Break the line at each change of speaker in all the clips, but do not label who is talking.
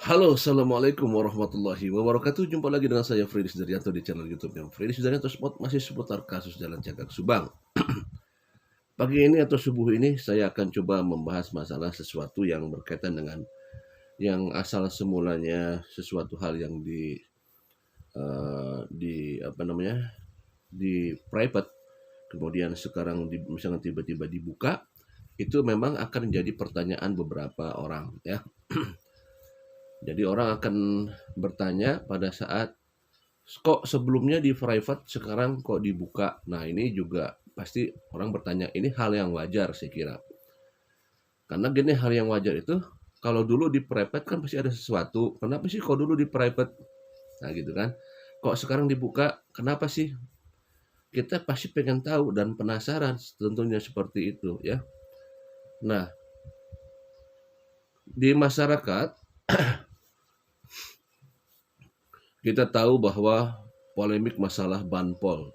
Halo, assalamualaikum warahmatullahi wabarakatuh. Jumpa lagi dengan saya Freddy Sudaryanto di channel YouTube yang Freddy Sudaryanto Spot, masih seputar kasus Jalan Cagak Subang. Pagi ini atau subuh ini saya akan coba membahas masalah sesuatu yang berkaitan dengan yang asal semulanya sesuatu hal yang di apa namanya di private, kemudian sekarang misalnya tiba-tiba dibuka, itu memang akan menjadi pertanyaan beberapa orang ya. Jadi orang akan bertanya pada saat kok sebelumnya di private sekarang kok dibuka. Nah, ini juga pasti orang bertanya, ini hal yang wajar saya kira. Karena gini, hal yang wajar itu kalau dulu di private kan pasti ada sesuatu. Kenapa sih kok dulu di private? Nah, gitu kan. Kok sekarang dibuka? Kenapa sih? Kita pasti pengen tahu dan penasaran tentunya seperti itu ya. Nah, di masyarakat kita tahu bahwa polemik masalah banpol,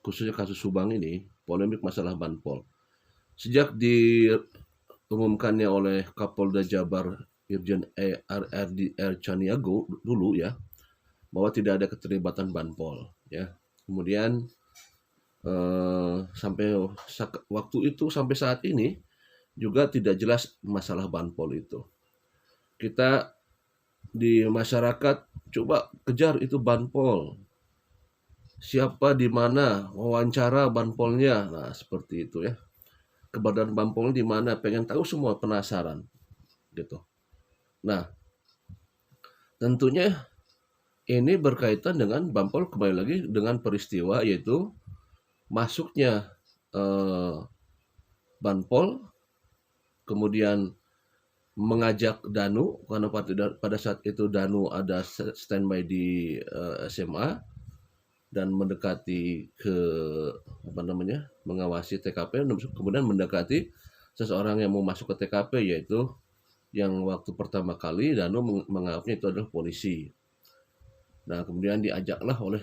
khususnya kasus Subang ini, polemik masalah banpol. Sejak diumumkannya oleh Kapolda Jabar Irjen RRDR Caniago dulu ya, bahwa tidak ada keterlibatan banpol ya. Kemudian sampai waktu itu sampai saat ini juga tidak jelas masalah banpol itu. Kita di masyarakat coba kejar itu banpol. Siapa di mana, wawancara banpolnya. Nah, seperti itu ya. Keberadaan banpolnya di mana, pengen tahu semua, penasaran gitu. Nah, tentunya ini berkaitan dengan banpol, kembali lagi dengan peristiwa yaitu masuknya eh, banpol, kemudian mengajak Danu karena pada saat itu Danu ada standby di SMA dan mendekati ke apa namanya mengawasi TKP, kemudian mendekati seseorang yang mau masuk ke TKP, yaitu yang waktu pertama kali Danu menganggapnya itu adalah polisi. Nah, kemudian diajaklah oleh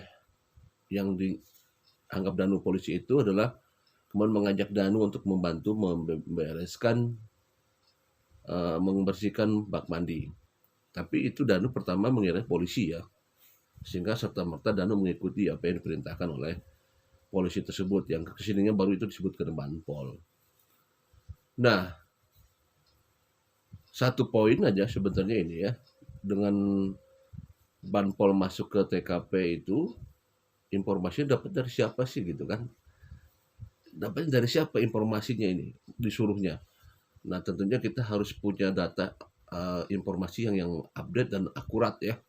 yang dianggap Danu polisi itu adalah kemudian mengajak Danu untuk membantu membereskan membersihkan bak mandi. Tapi itu Danu pertama mengira polisi ya, sehingga serta merta Danu mengikuti apa yang diperintahkan oleh polisi tersebut, yang kesininya baru itu disebutkan banpol. Nah, satu poin aja sebenarnya ini ya, dengan banpol masuk ke TKP itu informasinya dapat dari siapa sih gitu kan? Dapatnya dari siapa informasinya ini disuruhnya? Nah, tentunya kita harus punya data informasi yang update dan akurat ya.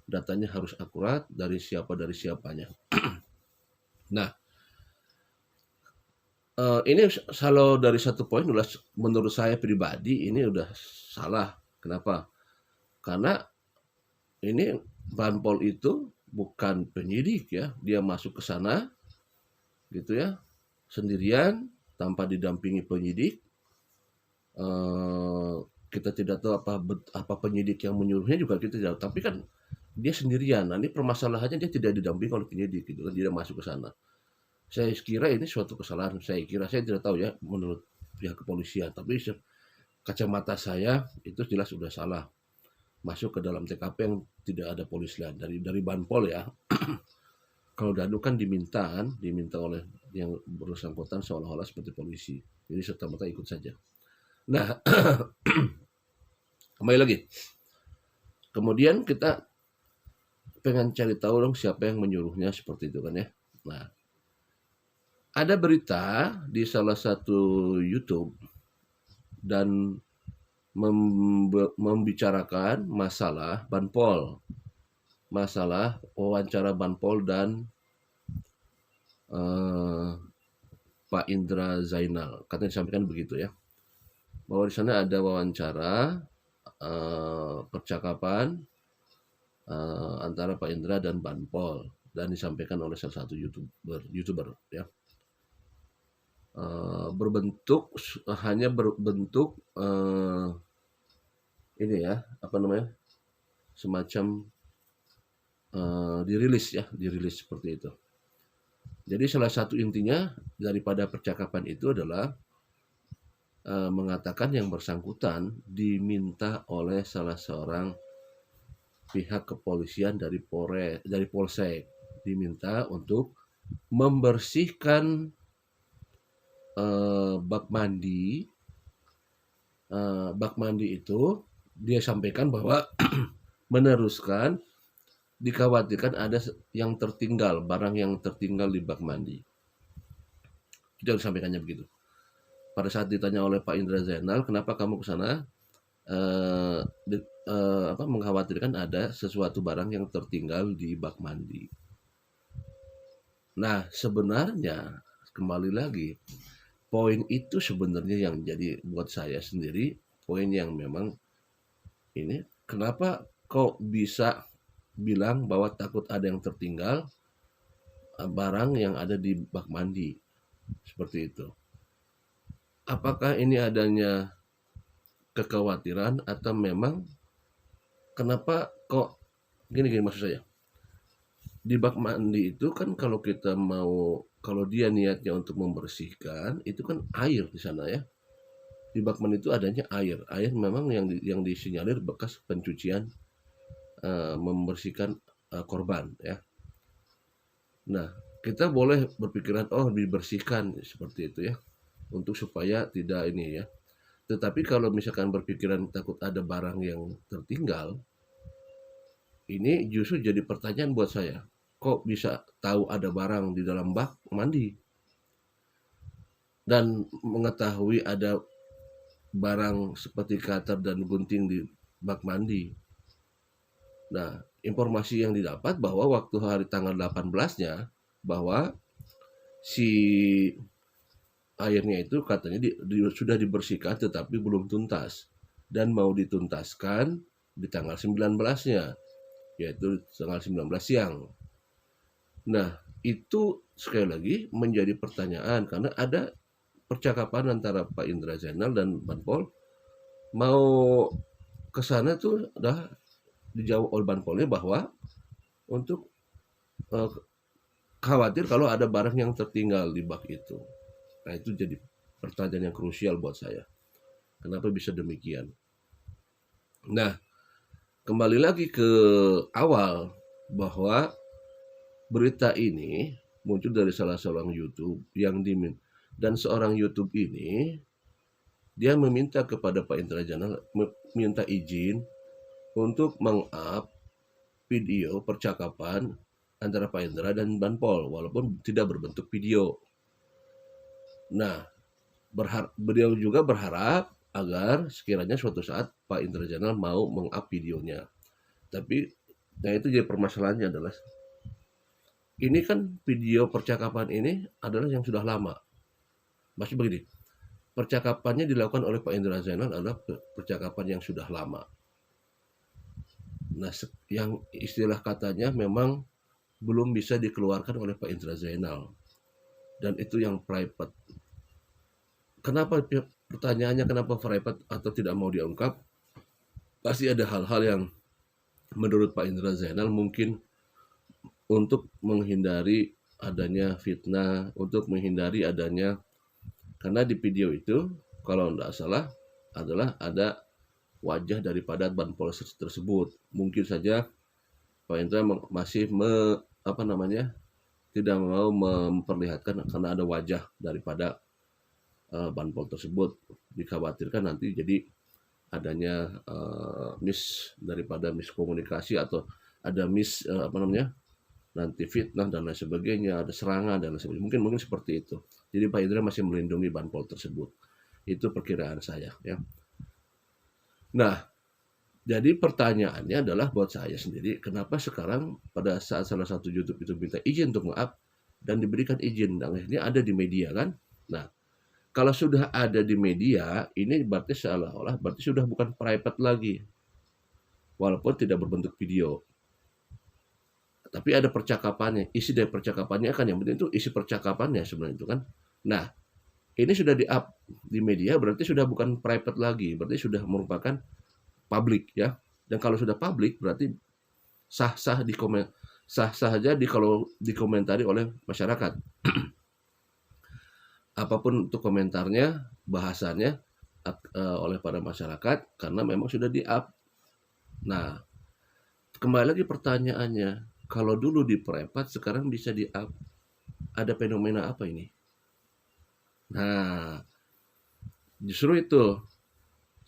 Datanya harus akurat dari siapa, dari siapanya. Nah, ini kalau dari satu poin udah, menurut saya pribadi ini udah salah. Kenapa? Karena ini banpol itu bukan penyidik ya, dia masuk ke sana gitu ya, sendirian tanpa didampingi penyidik. Eh, kita tidak tahu apa penyidik yang menyuruhnya juga kita tidak tahu. Tapi kan dia sendirian. Nah, ini permasalahannya dia tidak didampingi oleh penyidik gitu kan, dia masuk ke sana. Saya kira ini suatu kesalahan. Saya tidak tahu ya menurut pihak kepolisian, tapi kacamata saya itu jelas sudah salah. Masuk ke dalam TKP yang tidak ada polisi lain dari banpol ya. Kalau Danu kan diminta oleh yang bersangkutan seolah-olah seperti polisi. Jadi serta-merta ikut saja. Nah, kembali lagi. Kemudian kita pengen cari tahu dong siapa yang menyuruhnya seperti itu kan ya. Nah, ada berita di salah satu YouTube dan membicarakan masalah banpol, masalah wawancara banpol dan eh, Pak Indra Zainal. Katanya disampaikan begitu ya, bahwa di sana ada wawancara percakapan antara Pak Indra dan banpol, dan disampaikan oleh salah satu youtuber ya. Berbentuk hanya berbentuk ini ya, apa namanya, semacam dirilis seperti itu. Jadi salah satu intinya daripada percakapan itu adalah mengatakan yang bersangkutan diminta oleh salah seorang pihak kepolisian dari polsek, diminta untuk membersihkan bak mandi. Bak mandi itu dia sampaikan bahwa meneruskan dikhawatirkan ada yang tertinggal, barang yang tertinggal di bak mandi. Itu disampaikannya begitu. Pada saat ditanya oleh Pak Indra Zainal, kenapa kamu ke sana? Mengkhawatirkan ada sesuatu barang yang tertinggal di bak mandi. Nah, sebenarnya kembali lagi, poin itu sebenarnya yang jadi buat saya sendiri, poin yang memang ini, kenapa kok bisa bilang bahwa takut ada yang tertinggal barang yang ada di bak mandi, seperti itu. Apakah ini adanya kekhawatiran atau memang kenapa kok gini maksud saya, di bak mandi itu kan kalau dia niatnya untuk membersihkan itu kan air di sana ya. Di bak mandi itu adanya air memang yang disinyalir bekas pencucian membersihkan korban ya. Nah, kita boleh berpikiran dibersihkan seperti itu ya, untuk supaya tidak ini ya. Tetapi kalau misalkan berpikiran takut ada barang yang tertinggal, ini justru jadi pertanyaan buat saya. Kok bisa tahu ada barang di dalam bak mandi? Dan mengetahui ada barang seperti cutter dan gunting di bak mandi. Nah, informasi yang didapat bahwa waktu hari tanggal 18-nya bahwa si airnya itu katanya sudah dibersihkan tetapi belum tuntas dan mau dituntaskan di tanggal 19-nya, yaitu tanggal 19 siang. Nah, itu sekali lagi menjadi pertanyaan karena ada percakapan antara Pak Indra Zainal dan Banpol mau ke sana tuh udah dijawab oleh Banpolnya bahwa untuk khawatir kalau ada barang yang tertinggal di bak itu. Nah, itu jadi pertanyaan yang krusial buat saya. Kenapa bisa demikian? Nah, kembali lagi ke awal bahwa berita ini muncul dari salah seorang YouTube dan seorang YouTube ini dia meminta kepada Pak Indra Zainal minta izin untuk meng-up video percakapan antara Pak Indra dan Banpol walaupun tidak berbentuk video. Nah, beliau juga berharap agar sekiranya suatu saat Pak Indra Zainal mau meng-up videonya. Tapi nah itu jadi permasalahannya adalah ini kan video percakapan ini adalah yang sudah lama. Maksud begini, percakapannya dilakukan oleh Pak Indra Zainal adalah percakapan yang sudah lama. Nah, yang istilah katanya memang belum bisa dikeluarkan oleh Pak Indra Zainal. Dan itu yang private. Kenapa pertanyaannya kenapa private atau tidak mau diungkap? Pasti ada hal-hal yang menurut Pak Indra Zainal mungkin untuk menghindari adanya fitnah, untuk menghindari adanya, karena di video itu kalau tidak salah adalah ada wajah daripada Banpol tersebut. Mungkin saja Pak Indra masih tidak mau memperlihatkan karena ada wajah daripada Banpol tersebut. Dikhawatirkan nanti jadi adanya miskomunikasi atau ada nanti fitnah dan lain sebagainya, ada serangan dan lain sebagainya. Mungkin seperti itu. Jadi Pak Indra masih melindungi Banpol tersebut. Itu perkiraan saya ya. Nah, jadi pertanyaannya adalah buat saya sendiri, kenapa sekarang pada saat salah satu YouTube itu minta izin untuk nge-up dan diberikan izin, dan ini ada di media kan? Nah, kalau sudah ada di media, ini berarti seolah-olah berarti sudah bukan private lagi, walaupun tidak berbentuk video. Tapi ada percakapannya, isi dari percakapannya kan yang penting itu isi percakapannya sebenarnya itu kan. Nah, ini sudah di-up di media berarti sudah bukan private lagi, berarti sudah merupakan publik ya. Dan kalau sudah publik berarti sah-sah saja kalau dikomentari oleh masyarakat. Apapun untuk komentarnya, bahasannya oleh para masyarakat karena memang sudah di-up. Nah, kembali lagi pertanyaannya, kalau dulu di-private sekarang bisa di-up, ada fenomena apa ini? Nah, justru itu.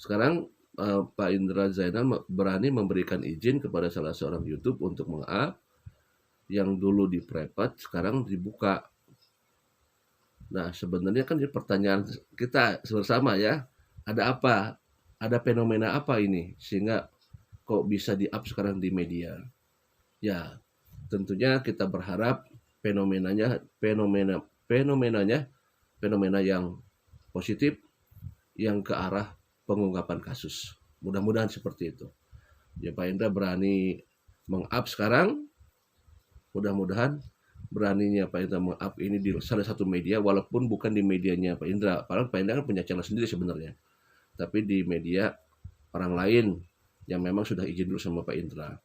Sekarang Pak Indra Zainal berani memberikan izin kepada salah seorang YouTube untuk meng-up yang dulu di-private sekarang dibuka. Nah, sebenarnya kan pertanyaan kita bersama ya, ada apa? Ada fenomena apa ini sehingga kok bisa di-up sekarang di media? Ya, tentunya kita berharap fenomena yang positif yang ke arah pengungkapan kasus. Mudah-mudahan seperti itu. Ya Pak Indra berani meng-up sekarang, mudah-mudahan beraninya Pak Indra meng-up ini di salah satu media, walaupun bukan di medianya Pak Indra. Padahal Pak Indra kan punya channel sendiri sebenarnya. Tapi di media orang lain yang memang sudah izin dulu sama Pak Indra.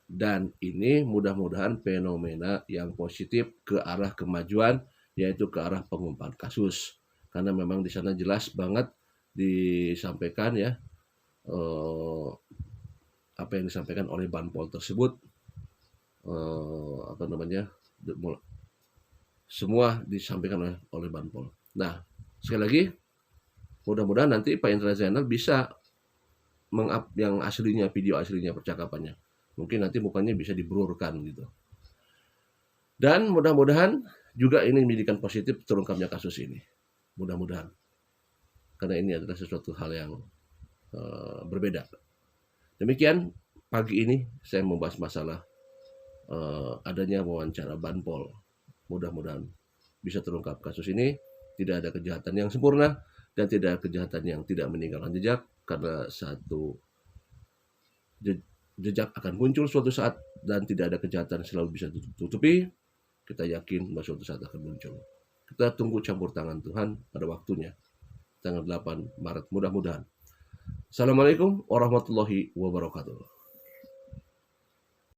Dan ini mudah-mudahan fenomena yang positif ke arah kemajuan, yaitu ke arah pengungkapan kasus. Karena memang di sana jelas banget disampaikan ya, apa yang disampaikan oleh Banpol tersebut, semua disampaikan oleh Banpol. Nah, sekali lagi, mudah-mudahan nanti Pak Indra Zainal bisa meng-up yang aslinya, video aslinya, percakapannya. Mungkin nanti mukanya bisa diblurkan gitu. Dan mudah-mudahan juga ini menjadikan positif terungkapnya kasus ini. Mudah-mudahan. Karena ini adalah sesuatu hal yang berbeda. Demikian pagi ini saya membahas masalah adanya wawancara Banpol. Mudah-mudahan bisa terungkap kasus ini. Tidak ada kejahatan yang sempurna dan tidak ada kejahatan yang tidak meninggalkan jejak, karena satu jejak akan muncul suatu saat dan tidak ada kejahatan selalu bisa ditutupi. Kita yakin bahwa suatu saat akan muncul. Kita tunggu campur tangan Tuhan pada waktunya. Tanggal 8 Maret mudah-mudahan. Assalamualaikum warahmatullahi wabarakatuh.